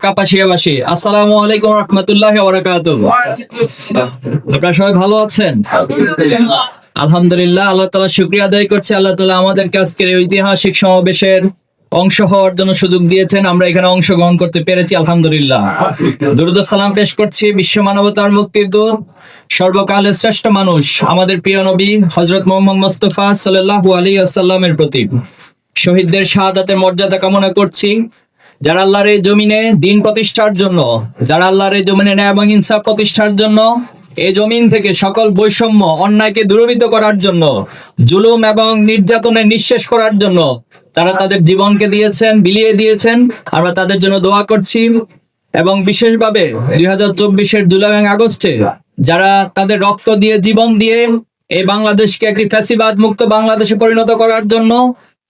কাপাসিয়াবাসী, আসসালামু আলাইকুম রহমতুল্লাহি ওয়া বারাকাতুহু। আপনারা সবাই ভালো আছেন? আলহামদুলিল্লাহ, আল্লাহ তাআলা শুকরিয়া আদায় করছি। আল্লাহ তাআলা আমাদেরকে আজকের এই ঐতিহাসিক সমাবেশের অংশ হওয়ার জন্য সুযোগ দিয়েছেন। আমরা এখানে অংশগ্রহণ করতে পেরেছি, আলহামদুলিল্লাহ। দুরূদ ও সালাম পেশ করছি বিশ্ব মানবতার মুক্তির দূত, সর্বকালের শ্রেষ্ঠ মানুষ, আমাদের প্রিয় নবী হযরত মুহাম্মদ মুস্তাফা সাল্লাল্লাহু আলাইহি ওয়াসাল্লামের প্রতি। শহীদদের শাহাদাতের মর্যাদা কামনা করছি। যারা আল্লাহর এই জমিনে দ্বীন প্রতিষ্ঠার জন্য, যারা আল্লাহর এই জমিনে ন্যায় এবং ইনসাফ প্রতিষ্ঠার জন্য, এই জমিন থেকে সকল বৈষম্য অন্যায়কে দূরীভূত করার জন্য, জুলুম এবং নির্যাতনে নিঃশেষ করার জন্য তারা তাদের জীবনকে দিয়েছেন, বিলিয়ে দিয়েছেন। আমরা তাদের জন্য দোয়া করছি। এবং বিশেষভাবে 2024-এর জুলাই এবং আগস্টে যারা তাদের রক্ত দিয়ে, জীবন দিয়ে এই বাংলাদেশকে একটি ফ্যাসিবাদ মুক্ত বাংলাদেশে পরিণত করার জন্য,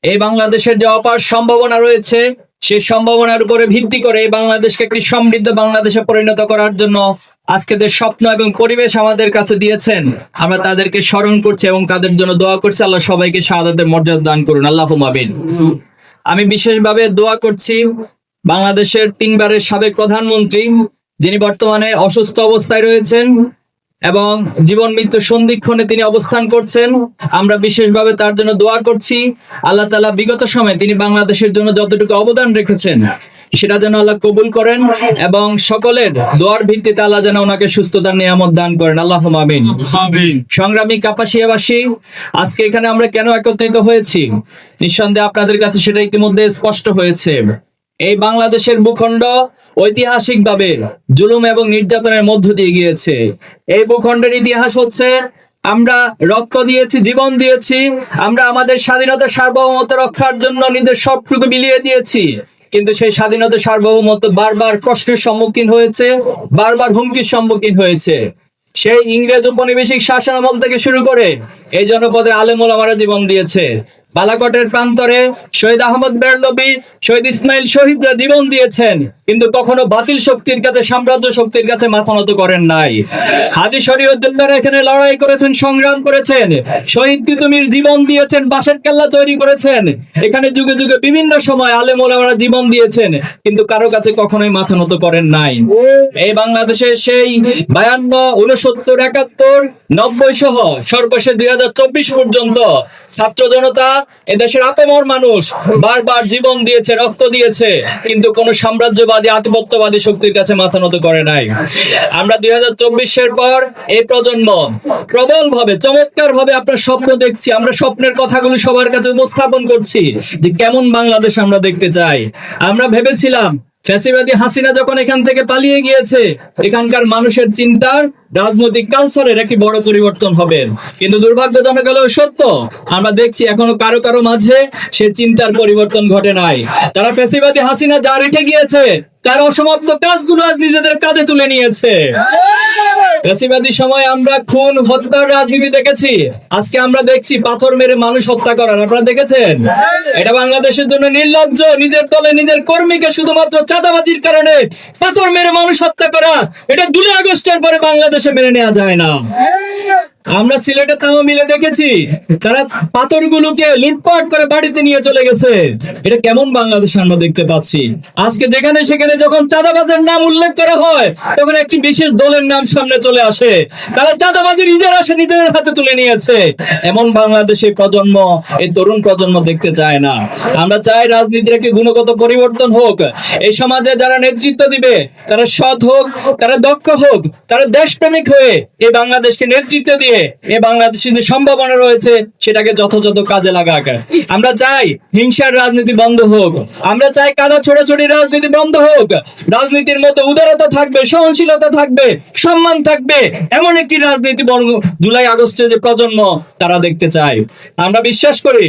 এই বাংলাদেশের যে অপার সম্ভাবনা রয়েছে সেই সম্ভাবনার উপরে ভিত্তি করে এই বাংলাদেশকে একটি সমৃদ্ধ বাংলাদেশে পরিণত করার জন্য আজকে যে স্বপ্ন এবং পরিবেশ আমাদের কাছে দিয়েছেন, আমরা তাদেরকে স্মরণ করছি এবং তাদের জন্য দোয়া করছি। আল্লাহ সবাইকে শাহাদাতের মর্যাদা দান করুন, আল্লাহুম্মা আমিন। আমি বিশেষভাবে দোয়া করছি বাংলাদেশের 3 বারের সাবেক প্রধানমন্ত্রী, যিনি বর্তমানে অসুস্থ অবস্থায় রয়েছেন এবং জীবন মৃত্যু সন্ধিক্ষণে তিনি অবস্থান করছেন। আমরা বিশেষভাবে তার জন্য দোয়া করছি। আল্লাহ তাআলা বিগত সময়ে তিনি বাংলাদেশের জন্য যতটুকু অবদান রেখেছেন সেটা যেন আল্লাহ কবুল করেন এবং সকলের দোয়ার ভিত্তিতে আল্লাহ যেন ওনাকে সুস্থতার নিয়ামত দান করেন, আল্লাহুম্মা আমিন। সংগ্রামী কাপাসিয়াবাসী, আজকে এখানে আমরা কেন একত্রিত হয়েছি, নিঃসন্দেহে আপনাদের কাছে সেটা ইতিমধ্যে স্পষ্ট হয়েছে। এই বাংলাদেশের ভূখণ্ড ঐতিহাসিকভাবে জুলুম এবং নির্যাতনের মধ্য দিয়ে গিয়েছে। এই ভূখণ্ডের ইতিহাস হচ্ছে আমরা রক্ত দিয়েছি, জীবন দিয়েছি, আমরা আমাদের স্বাধীনতা সার্বভৌমত্ব রক্ষার জন্য নিজের সবটুকু বিলিয়ে দিয়েছি। কিন্তু সেই স্বাধীনতা সার্বভৌমত্ব বারবার প্রশ্নের সম্মুখীন হয়েছে, বারবার হুমকির সম্মুখীন হয়েছে। সেই ইংরেজ উপনিবেশিক শাসন আমল থেকে শুরু করে এই জনপদের আলেম ওলামারা জীবন দিয়েছে। বালাকটের প্রান্তরে শহীদ আহমদ বেরলভী, শহীদ ইসমাইল শহীদরা জীবন দিয়েছেন, কিন্তু কখনো বাতিল শক্তির কাছে, সাম্রাজ্য শক্তির কাছে মাথা নত করেন নাই। হাজী শরীয়তুল্লাহরা এখানে লড়াই করেছেন, সংগ্রাম করেছেন, শহীদ তিতুমীর জীবন দিয়েছেন, বাঁশের কেল্লা তৈরি করেছেন। এখানে যুগে যুগে বিভিন্ন সময় আলেম ওলামারা জীবন দিয়েছেন, কিন্তু কারো কাছে কখনোই মাথা নত করেন নাই। এই বাংলাদেশে সেই 52, 69, 71, 90 সহ সর্বশেষ 2024 পর্যন্ত ছাত্র জনতা, এদেশের আপামর মানুষ বারবার জীবন দিয়েছে, রক্ত দিয়েছে, কিন্তু কোন সাম্রাজ্যবাদী, আধিপত্যবাদী শক্তির কাছে মাথা নত করে নাই। আমরা 2024-এর পর এই প্রজন্ম প্রবল ভাবে, চমৎকার ভাবে আপনার স্বপ্ন দেখছি। আমরা স্বপ্নের কথাগুলো সবার কাছে উপস্থাপন করছি যে কেমন বাংলাদেশ আমরা দেখতে চাই। আমরা ভেবেছিলাম ফ্যাসিবাদী হাসিনা যখন এখান থেকে পালিয়ে গিয়েছে, এখানকার মানুষের চিন্তার, রাজনৈতিক কালচারের একটি বড় পরিবর্তন হবে। কিন্তু দুর্ভাগ্যজনক হলেও সত্য, আমরা দেখছি এখনো কারো কারো মাঝে সে চিন্তার পরিবর্তন ঘটে নাই। তারা ফ্যাসিবাদী হাসিনা যা রেখে গিয়েছে তার অসমাপ্ত কাজগুলো আজ নিজেদের কাঁধে তুলে নিয়েছে। ফ্যাসিবাদী সময় আমরা খুন, হত্যার রাজনীতি দেখেছি, আজকে আমরা দেখছি পাথর মেরে মানুষ হত্যা করার। আপনারা দেখেছেন? এটা বাংলাদেশের জন্য নির্লজ্জ। নিজের দলে নিজের কর্মীকে শুধুমাত্র চাঁদাবাজির কারণে পাথর মেরে মানুষ হত্যা করা, এটা 2 আগস্টের পরে বাংলাদেশে মেনে নেওয়া যায় না। আমরা সিলেটে তাও মিলে দেখেছি, তারা পাথরগুলোকে লুটপাট করে বাড়িতে নিয়ে চলে গেছে। এটা কেমন বাংলাদেশ আমরা দেখতে পাচ্ছি? আজকে যেখানে সেখানে যখন চাঁদাবাজের নাম উল্লেখ করা হয়, তখন একটি বিশেষ দলের নাম সামনে চলে আসে। তারা চাঁদাবাজির ইজারা সে নিজেদের হাতে তুলে নিয়েছে। এমন বাংলাদেশে প্রজন্ম, এই তরুণ প্রজন্ম দেখতে চায় না। আমরা চাই রাজনীতির একটি গুণগত পরিবর্তন হোক। এই সমাজে যারা নেতৃত্ব দিবে তারা সৎ হোক, তারা দক্ষ হোক, তারা দেশপ্রেমিক হয়ে এই বাংলাদেশকে নেতৃত্ব দিয়ে এই বাংলাদেশের যে সম্ভাবনা রয়েছে সেটাকে যথাযথ কাজে লাগাক। আমরা চাই হিংসার রাজনীতি বন্ধ হোক, আমরা চাই কাদা ছোড়াছড়ি রাজনীতি বন্ধ হোক। রাজনীতির মধ্যে উদারতা থাকবে, সহনশীলতা থাকবে, সম্মান থাকবে, এমন একটি রাজনীতি জুলাই আগস্টে যে প্রজন্ম তারা দেখতে চায়। আমরা বিশ্বাস করি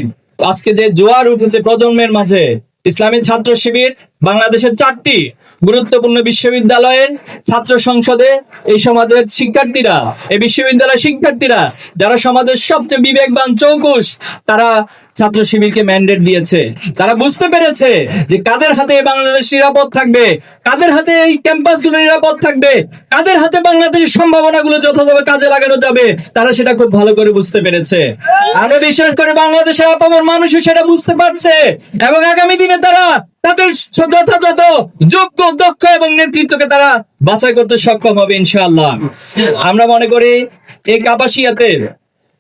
আজকে যে জোয়ার উঠেছে প্রজন্মের মাঝে, ইসলামী ছাত্র শিবির বাংলাদেশের 4টি গুরুত্বপূর্ণ বিশ্ববিদ্যালয়ের ছাত্র সংসদে এই সমাজের শিক্ষার্থীরা, এই বিশ্ববিদ্যালয়ের শিক্ষার্থীরা যারা সমাজের সবচেয়ে বিবেকবান, চৌকুশ, তারা ছাত্র শিবিরকে ম্যান্ডেট দিয়েছে। তারা বুঝতে পেরেছে যে কাদের হাতে বাংলাদেশ নিরাপদ থাকবে, কাদের হাতে এই ক্যাম্পাসগুলো নিরাপদ থাকবে, কাদের হাতে বাংলাদেশের সম্ভাবনাগুলো যথাযথ কাজে লাগানো যাবে, তারা সেটা খুব ভালো করে বুঝতে পেরেছে। আমরা বিশ্বাস করে বাংলাদেশের আপামর মানুষও সেটা বুঝতে পারছে এবং আগামী দিনে তারা তাদের যথাযথ যোগ্য, দক্ষ এবং নেতৃত্বকে তারা বাছাই করতে সক্ষম হবে ইনশাআল্লাহ। আমরা মনে করি এই কাপাসিয়াতে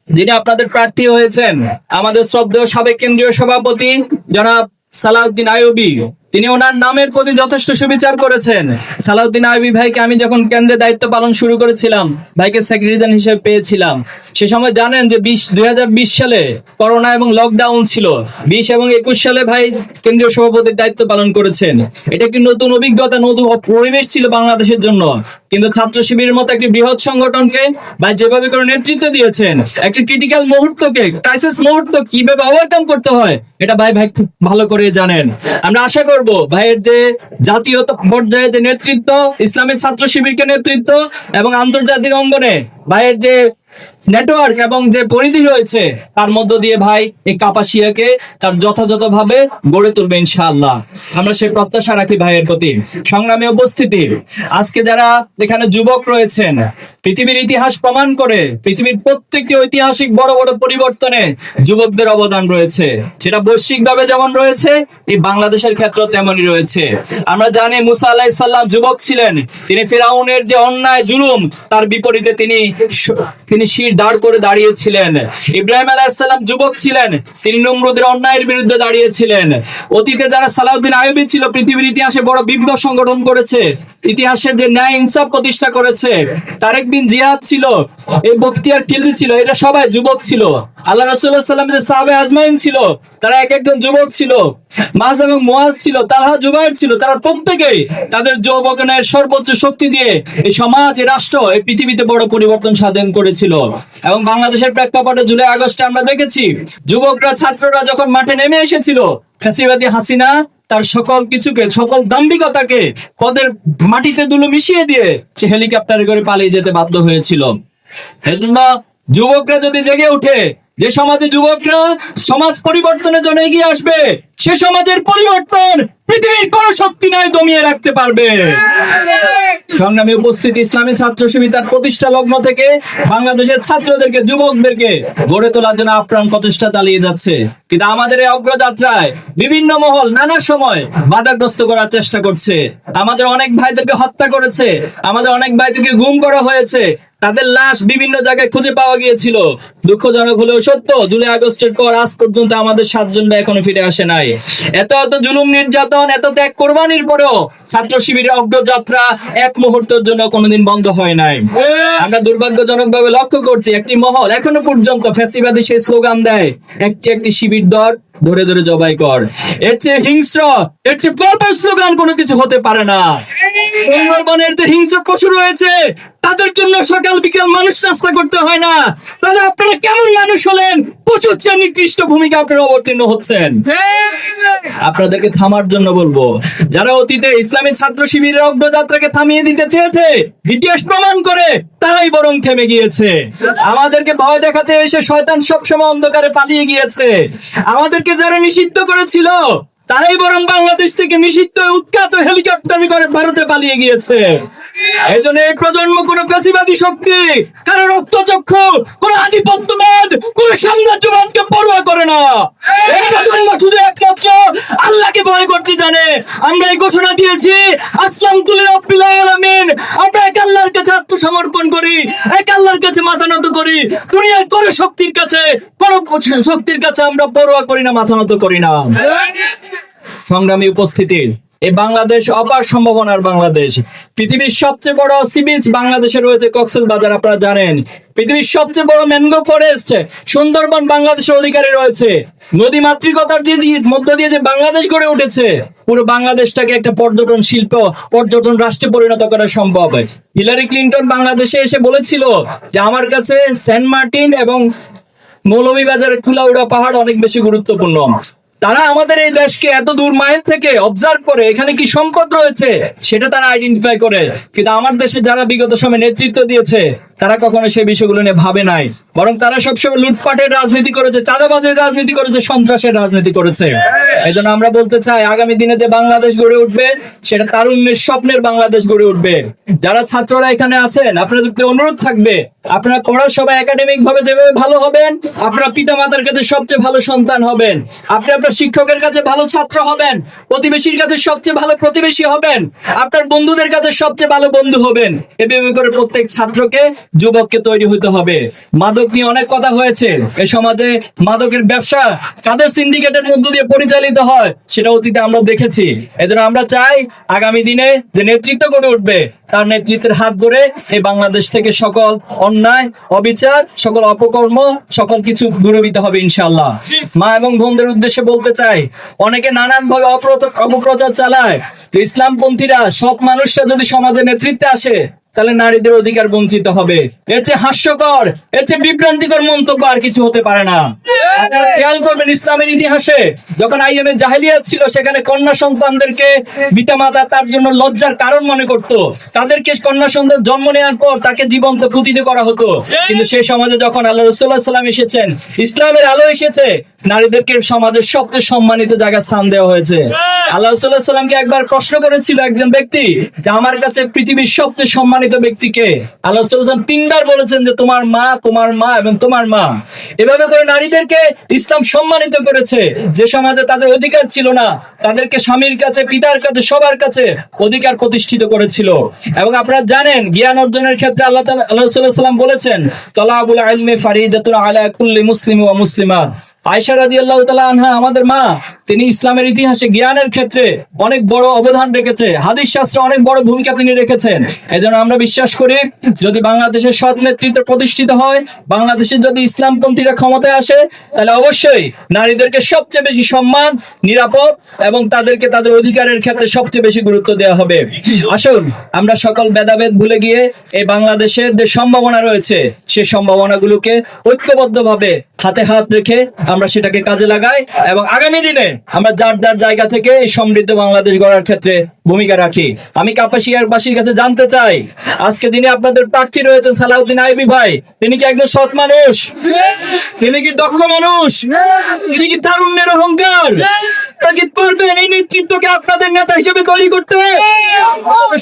যিনি আপনাদের প্রার্থী হয়েছেন, আমাদের শ্রদ্ধেয় সাবেক কেন্দ্রীয় সভাপতি জনাব সালাউদ্দিন আইয়ুবী, তিনি ওনার নামের প্রতি যথেষ্ট সুবিচার করেছেন। সালাউদ্দিন আইয়ুবী ভাইকে আমি যখন কেন্দ্রে দায়িত্ব পালন শুরু করেছিলাম, ভাইকে সেক্রেটারি হিসেবে পেয়েছিলাম। সে সময় জানেন যে 2020 সালে করোনা এবং লকডাউন ছিল। 20 এবং 21 সালে ভাই কেন্দ্রীয় সভাপতির দায়িত্ব পালন করেছেন। এটা একটি নতুন অভিজ্ঞতা, নতুন পরিবেশ ছিল বাংলাদেশের জন্য। কিন্তু ছাত্র শিবিরের মতো একটি বৃহৎ সংগঠনকে ভাই যেভাবে করে নেতৃত্ব দিয়েছেন, একটি ক্রিটিক্যাল মুহূর্তকে, ক্রাইসিস মুহূর্ত কিভাবে ওভারকাম করতে হয়, এটা ভাই খুব ভালো করে জানেন। আমরা আশা করব ভাইয়ের যে জাতীয় পর্যায়ে যে নেতৃত্ব, ইসলামিক ছাত্র শিবিরকে নেতৃত্ব এবং আন্তর্জাতিক অঙ্গনে ভাইয়ের যে নেটওয়ার্ক এবং যে পরিধি রয়েছে, তার মধ্য দিয়ে ভাই এই কাপাসিয়াকে তার যথাযথভাবে গড়ে তুলবে ইনশাআল্লাহ। আমরা সেই প্রত্যাশা রাখি ভাইয়ের প্রতি। সংগ্রামী উপস্থিতি, আজকে যারা এখানে যুবক রয়েছেন, পৃথিবীর ইতিহাস প্রমাণ করে পৃথিবীর প্রত্যেকটি ঐতিহাসিক বড় বড় পরিবর্তনে যুবকদের অবদান রয়েছে। সেটা বৈশ্বিকভাবে যেমন রয়েছে, এই বাংলাদেশের ক্ষেত্রে তেমনই রয়েছে। আমরা জানি মুসা আলাইহিস সালাম যুবক ছিলেন। তিনি ফিরাউনের যে অন্যায় জুলুম, তার বিপরীতে তিনি শির দাঁড় করে দাঁড়িয়েছিলেন। ইব্রাহিম আলাইহিস সালাম যুবক ছিলেন, তিনি নমরুদের অন্যায়ের বিরুদ্ধে দাঁড়িয়েছিলেন। অতীতে যারা সালাউদ্দিন আইয়ুবী ছিল, পৃথিবীর ইতিহাসে বড় বিপ্লব সংগঠন করেছে, ইতিহাসে যে ন্যায় ইনসাফ প্রতিষ্ঠা করেছে, তারেক বিন জিয়াদ ছিল, এই বখতিয়ার খিলজি ছিল, এরা সবাই যুবক ছিল। আল্লাহ রাসূলুল্লাহ সাল্লাল্লাহু আলাইহি ওয়াসাল্লামের সাহাবে আজমাইন ছিল, তারা এক একজন যুবক ছিল। মাজ এবং মুআজ ছিল, তালহা জুবাইর ছিল, তারা প্রত্যেকেই তাদের যৌবনের সর্বোচ্চ শক্তি দিয়ে এই সমাজ, এই রাষ্ট্র, এই পৃথিবীতে বড় পরিবর্তন সাধন করেছিল। এবং বাংলাদেশের প্রেক্ষাপটে জুলাই আগস্টে আমরা দেখেছি যুবকরা, ছাত্ররা যখন মাঠে নেমে এসেছিল, ফ্যাসিবাদী হাসিনা তার সকল কিছুকে, সকল দাম্ভিকতাকে পদের মাটিতে ধুলো মিশিয়ে দিয়ে সে হেলিকপ্টারে করে পালিয়ে যেতে বাধ্য হয়েছিল। এজন্য যুবকরা যদি জেগে উঠে, যে সমাজে যুবকরা সমাজ পরিবর্তনের জন্য এগিয়ে আসবে, সে সমাজের পরিবর্তন পৃথিবীর কোন শক্তি নাই দমিয়ে রাখতে পারবে। সংগ্রামী উপস্থিতি, ইসলামী ছাত্র শিবির তার প্রতিষ্ঠা লগ্ন থেকে বাংলাদেশের ছাত্রদেরকে, যুবকদেরকে গড়ে তোলার জন্য আপ্রাণ প্রচেষ্টা চালিয়ে যাচ্ছে। কিন্তু আমাদের এই অগ্রযাত্রায় বিভিন্ন মহল নানা সময় বাধাগ্রস্ত করার চেষ্টা করছে। আমাদের অনেক ভাইদেরকে হত্যা করেছে, আমাদের অনেক ভাইদেরকে গুম করা হয়েছে, তাদের লাশ বিভিন্ন জায়গায় খুঁজে পাওয়া গিয়েছিল। দুঃখজনক হলেও সত্য, জুলাই আগস্টের পর আজ পর্যন্ত আমাদের 7 জন ভাই এখনো ফিরে আসে নাই। এত জুলুম, নির্যাতন, এত ত্যাগ কোরবানির পরেও ছাত্র শিবিরের অগ্রযাত্রা এক মুহূর্তের জন্য কোনোদিন বন্ধ হয় নাই। আমরা দুর্ভাগ্যজনক ভাবে লক্ষ্য করছি, একটি মহল এখনো পর্যন্ত ফ্যাসিবাদী সেই স্লোগান দেয়, একটি শিবির দর ধরে ধরে জবাই কর। এর চেয়ে হিংস্র, এর চেয়ে বর্বর স্লোগান কোনো কিছু হতে পারে না। সুন্দরবনের যে হিংস্র পশু রয়েছে, তাদের জন্য সকাল বিকাল মানুষ নাস্তা করতে হয় না। তাহলে আপনারা কেমন মানুষ হলেন? পশুর চেয়ে নিকৃষ্ট ভূমিকা আপনারা অবতীর্ণ হচ্ছেন। আপনাদেরকে থামার জন্য বলবো, যারা অতীতে ইসলামী ছাত্র শিবিরের অগ্রযাত্রাকে থামিয়ে দিতে চেয়েছে, ইতিহাস প্রমাণ করে তারাই বরং থেমে গিয়েছে। আমাদেরকে ভয় দেখাতে এসে শয়তান সবসময় অন্ধকারে পালিয়ে গিয়েছে। আমাদেরকে যারা নিষিদ্ধ করেছিল, তারাই বরং বাংলাদেশ থেকে নিষিদ্ধ উৎখাত হেলিকপ্টারে করে ভারতে পালিয়ে গিয়েছে। এই জন্য এই প্রজন্ম কোন ফ্যাসিবাদী শক্তি, কারো রক্তচক্ষু, কোন আধিপত্যবাদ, কোন সাম্রাজ্যবাদকে পরোয়া করে না। এই প্রজন্ম শুধু একমাত্র আল্লাহকে ভয় করতে জানে। আমরা এই ঘোষণা দিয়েছি, আসলামতু লিরাব্বিল আলামিন। আমরা এক আল্লাহর কাছে আত্মসমর্পণ করি, এক আল্লাহর কাছে মাথা নত করি। দুনিয়ার কোন শক্তির কাছে, কোন শক্তির কাছে আমরা পরোয়া করি না, মাথা নত করি না। সংগ্রামী উপস্থিতি, এই বাংলাদেশ অপার সম্ভাবনার বাংলাদেশ। পৃথিবীর সবচেয়ে বড় সি বিচ বাংলাদেশে রয়েছে কক্সবাজার, আপনারা জানেন। পৃথিবীর সবচেয়ে বড় ম্যানগ্রোভ ফরেস্ট সুন্দরবন বাংলাদেশের অধিকারে রয়েছে। নদী মাতৃকতার মধ্য দিয়ে যে বাংলাদেশ গড়ে উঠেছে, পুরো বাংলাদেশটাকে একটা পর্যটন শিল্প, পর্যটন রাষ্ট্রে পরিণত করা সম্ভব। হিলারি ক্লিনটন বাংলাদেশে এসে বলেছিল যে আমার কাছে সেন্ট মার্টিন এবং মৌলভীবাজারের কুলাউড়া পাহাড় অনেক বেশি গুরুত্বপূর্ণ। তারা আমাদের এই দেশকে এত দূর মাইল থেকে অবজার্ভ করে এখানে কি সম্পদ রয়েছে সেটা তারা আইডেন্টিফাই করে, কিন্তু আমার দেশে যারা বিগত সময় নেতৃত্ব দিয়েছে তারা কখনো সেই বিষয়গুলো নিয়ে ভাবে নাই, বরং তারা সবসময় লুটপাটের রাজনীতি করেছে, চাঁদাবাজের রাজনীতি করেছে, সন্ত্রাসের রাজনীতি করেছে। এই জন্য আমরা বলতে চাই, আগামী দিনে যে বাংলাদেশ গড়ে উঠবে সেটা তারুণ্যের স্বপ্নের বাংলাদেশ গড়ে উঠবে। যারা ছাত্ররা এখানে আছেন, আপনাদের অনুরোধ থাকবে, আপনারা পড়ার সবাই একাডেমিক ভাবে যেভাবে ভালো হবেন, আপনার পিতা মাতার কাছে সবচেয়ে ভালো সন্তান হবেন, আপনি আপনার শিক্ষকের কাছে ভালো ছাত্র হবেন, প্রতিবেশীর কাছে সবচেয়ে ভালো প্রতিবেশী হবেন, আপনার বন্ধুদের কাছে সবচেয়ে ভালো বন্ধু হবেন। এভাবে করে প্রত্যেক ছাত্রকে, যুবককে তৈরি হতে হবে। মাদক নিয়ে অনেক কথা হয়েছে, এই সমাজে মাদকের ব্যবসা কাদের সিন্ডিকেটের মধ্য দিয়ে পরিচালিত হয় সেটা অতীতে আমরা দেখেছি। এজন্য আমরা চাই আগামী দিনে যে নেতৃত্ব গড়ে উঠবে তার নেতৃত্বের হাত ধরে এই বাংলাদেশ থেকে সকল অন্যায়, অবিচার, সকল অপকর্ম, সকল কিছু দূরীভূত হবে ইনশাআল্লাহ। মা এবং বোনদের উদ্দেশ্যে বলতে চাই, অনেকে নানান ভাবে অপপ্রচার চালায় যে ইসলামপন্থীরা, সৎ মানুষরা যদি সমাজে নেতৃত্বে আসে তাহলে নারীদের অধিকার বঞ্চিত হবে। এর চেয়ে হাস্যকর, এর চেয়ে বিভ্রান্তিকর মন্তব্য আর কিছু হতে পারে না। আপনারা খেয়াল করবেন, ইসলামের ইতিহাসে যখন আইএমএ জাহেলিয়াত ছিল, সেখানে কন্যা সন্তানদেরকে পিতামাতা তার জন্য লজ্জার কারণ মনে করত, তাদেরকে কন্যা সন্তান জন্ম নেওয়ার পর তাকে জীবন্ত পুঁতিতে করা হতো। কিন্তু সেই সমাজে যখন আল্লাহ রাসূলুল্লাহ সাল্লাল্লাহু আলাইহি ওয়াসাল্লাম এসেছেন, ইসলামের আলো এসেছে, নারীদেরকে সমাজের সবচেয়ে সম্মানিত জায়গায় স্থান দেওয়া হয়েছে। আল্লাহ রাসূলুল্লাহ সাল্লাল্লাহু আলাইহি ওয়াসাল্লামকে একবার প্রশ্ন করেছিল একজন ব্যক্তি যে আমার কাছে পৃথিবীর সবচেয়ে সম্মানিত ব্যক্তিকে? আল্লাহ রাসূলুল্লাহ সাল্লাল্লাহু আলাইহি ওয়াসাল্লাম তিনবার বলেছেন যে তোমার মা, তোমার মা এবং তোমার মা। এভাবে করে নারীদেরকে ইসলাম সম্মানিত করেছে। যে সমাজে তাদের অধিকার ছিল না, তাদেরকে স্বামীর কাছে, পিতার কাছে, সবার কাছে অধিকার প্রতিষ্ঠিত করেছিল। এবং আপনারা জানেন, জ্ঞান অর্জনের ক্ষেত্রে আল্লাহ রাসূলুল্লাহ সাল্লাল্লাহু আলাইহি ওয়াসাল্লাম বলেছেন, তালাবুল ইলমি ফারিদাতুন আলা কুল্লি মুসলিম ওয়া মুসলিমাত। আয়েশা রাদিয়াল্লাহু তাআলা আনহা আমাদের মা, তিনি ইসলামের ইতিহাসে জ্ঞানের ক্ষেত্রে অনেক বড় অবদান রেখেছে, হাদিস শাস্ত্রে অনেক বড় ভূমিকা তিনি রেখেছেন। এজন্য আমরা বিশ্বাস করি, যদি বাংলাদেশের সৎ নেতৃত্ব প্রতিষ্ঠিত হয়, বাংলাদেশে যদি ইসলামপন্থীরা ক্ষমতায় আসে, তাহলে অবশ্যই নারীদেরকে সবচেয়ে বেশি সম্মান, নিরাপদ এবং তাদেরকে তাদের অধিকারের ক্ষেত্রে সবচেয়ে বেশি গুরুত্ব দেওয়া হবে। আসুন আমরা সকল ভেদাভেদ ভুলে গিয়ে এই বাংলাদেশের যে সম্ভাবনা রয়েছে, সেই সম্ভাবনাগুলোকে ঐক্যবদ্ধভাবে হাতে হাত রেখে আমরা সেটাকে কাজে লাগাই এবং আগামী দিনে আমরা যার যার জায়গা থেকে এই সমৃদ্ধ বাংলাদেশ গড়ার ক্ষেত্রে ভূমিকা রাখি। আমি কাপাসিয়ারবাসীর কাছে জানতে চাই, আজকে যিনি আপনাদের প্রার্থী রয়েছেন সালাউদ্দিন আইয়ুবী ভাই, তিনি কি একজন সৎ মানুষ? তিনি কি দক্ষ মানুষ? তিনি কি তারুণ্যের অহংকার? কি পারবেন এই নেতৃত্বকে আপনাদের নেতা হিসেবে তৈরি করতে?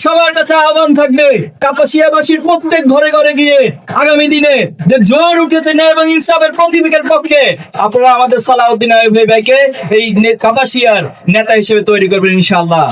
সবার কাছে আহ্বান থাকবে, কাপাসিয়াবাসীর প্রত্যেক ঘরে ঘরে গিয়ে আগামী দিনে যে জোয়ার উঠেছে ন্যায় এবং ইনসাফের প্রতিবিকের পক্ষে, আপনারা আমাদের সালাউদ্দিন আইয়ুবী ভাইকে এই কাপাসিয়ার নেতা হিসেবে তৈরি করবেন ইনশাআল্লাহ।